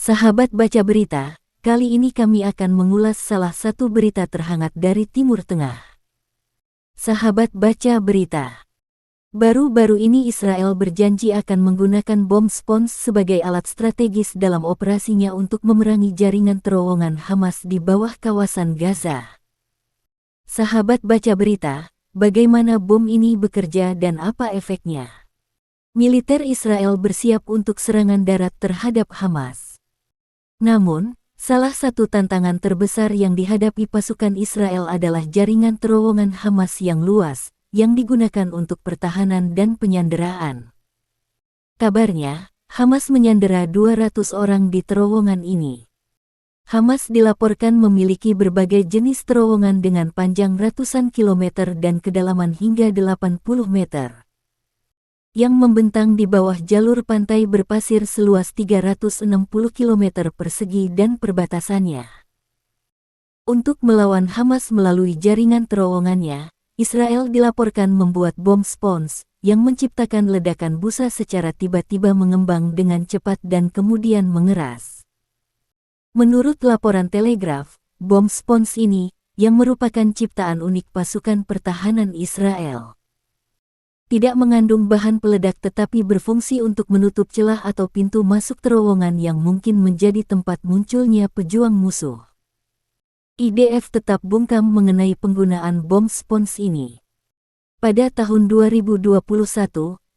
Sahabat baca berita, kali ini kami akan mengulas salah satu berita terhangat dari Timur Tengah. Sahabat baca berita, baru-baru ini Israel berjanji akan menggunakan bom spons sebagai alat strategis dalam operasinya untuk memerangi jaringan terowongan Hamas di bawah kawasan Gaza. Sahabat baca berita, bagaimana bom ini bekerja dan apa efeknya? Militer Israel bersiap untuk serangan darat terhadap Hamas. Namun, salah satu tantangan terbesar yang dihadapi pasukan Israel adalah jaringan terowongan Hamas yang luas, yang digunakan untuk pertahanan dan penyanderaan. Kabarnya, Hamas menyandera 200 orang di terowongan ini. Hamas dilaporkan memiliki berbagai jenis terowongan dengan panjang ratusan kilometer dan kedalaman hingga 80 meter. Yang membentang di bawah jalur pantai berpasir seluas 360 km persegi dan perbatasannya. Untuk melawan Hamas melalui jaringan terowongannya, Israel dilaporkan membuat bom spons, yang menciptakan ledakan busa secara tiba-tiba mengembang dengan cepat dan kemudian mengeras. Menurut laporan Telegraph, bom spons ini, yang merupakan ciptaan unik pasukan pertahanan Israel, tidak mengandung bahan peledak tetapi berfungsi untuk menutup celah atau pintu masuk terowongan yang mungkin menjadi tempat munculnya pejuang musuh. IDF tetap bungkam mengenai penggunaan bom spons ini. Pada tahun 2021,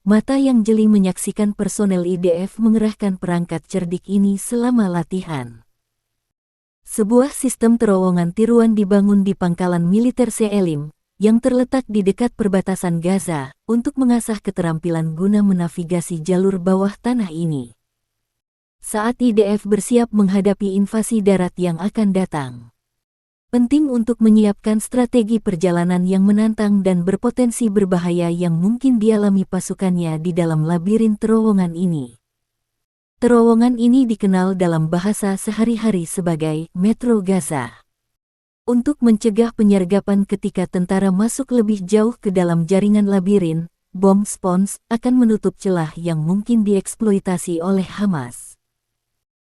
mata yang jeli menyaksikan personel IDF mengerahkan perangkat cerdik ini selama latihan. Sebuah sistem terowongan tiruan dibangun di pangkalan militer Se'elim, yang terletak di dekat perbatasan Gaza, untuk mengasah keterampilan guna menavigasi jalur bawah tanah ini. Saat IDF bersiap menghadapi invasi darat yang akan datang, penting untuk menyiapkan strategi perjalanan yang menantang dan berpotensi berbahaya yang mungkin dialami pasukannya di dalam labirin terowongan ini. Terowongan ini dikenal dalam bahasa sehari-hari sebagai Metro Gaza. Untuk mencegah penyergapan ketika tentara masuk lebih jauh ke dalam jaringan labirin, bom spons akan menutup celah yang mungkin dieksploitasi oleh Hamas.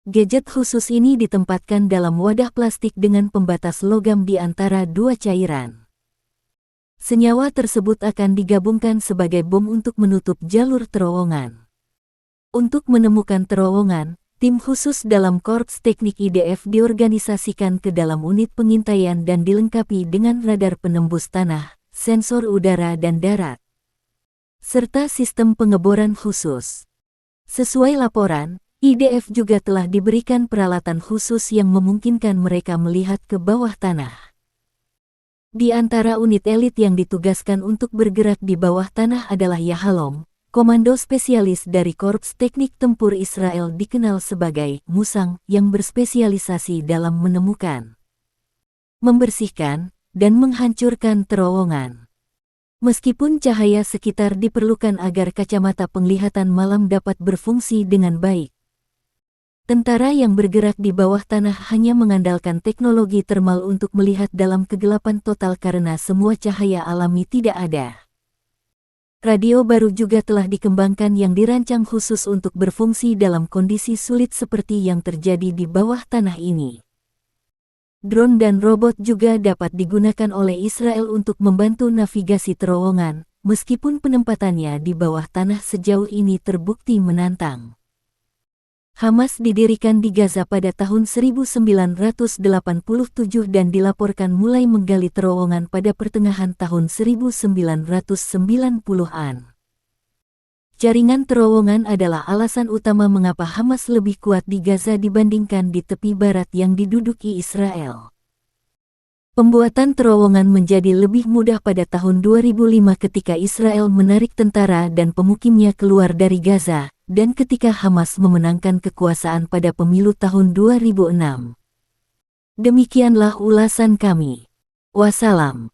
Gadget khusus ini ditempatkan dalam wadah plastik dengan pembatas logam di antara dua cairan. Senyawa tersebut akan digabungkan sebagai bom untuk menutup jalur terowongan. Untuk menemukan terowongan, tim khusus dalam Korps Teknik IDF diorganisasikan ke dalam unit pengintaian dan dilengkapi dengan radar penembus tanah, sensor udara dan darat, serta sistem pengeboran khusus. Sesuai laporan, IDF juga telah diberikan peralatan khusus yang memungkinkan mereka melihat ke bawah tanah. Di antara unit elit yang ditugaskan untuk bergerak di bawah tanah adalah Yahalom, komando spesialis dari Korps Teknik Tempur Israel dikenal sebagai Musang yang berspesialisasi dalam menemukan, membersihkan, dan menghancurkan terowongan. Meskipun cahaya sekitar diperlukan agar kacamata penglihatan malam dapat berfungsi dengan baik, tentara yang bergerak di bawah tanah hanya mengandalkan teknologi termal untuk melihat dalam kegelapan total karena semua cahaya alami tidak ada. Radio baru juga telah dikembangkan yang dirancang khusus untuk berfungsi dalam kondisi sulit seperti yang terjadi di bawah tanah ini. Drone dan robot juga dapat digunakan oleh Israel untuk membantu navigasi terowongan, meskipun penempatannya di bawah tanah sejauh ini terbukti menantang. Hamas didirikan di Gaza pada tahun 1987 dan dilaporkan mulai menggali terowongan pada pertengahan tahun 1990-an. Jaringan terowongan adalah alasan utama mengapa Hamas lebih kuat di Gaza dibandingkan di tepi barat yang diduduki Israel. Pembuatan terowongan menjadi lebih mudah pada tahun 2005 ketika Israel menarik tentara dan pemukimnya keluar dari Gaza, dan ketika Hamas memenangkan kekuasaan pada pemilu tahun 2006. Demikianlah ulasan kami. Wassalam.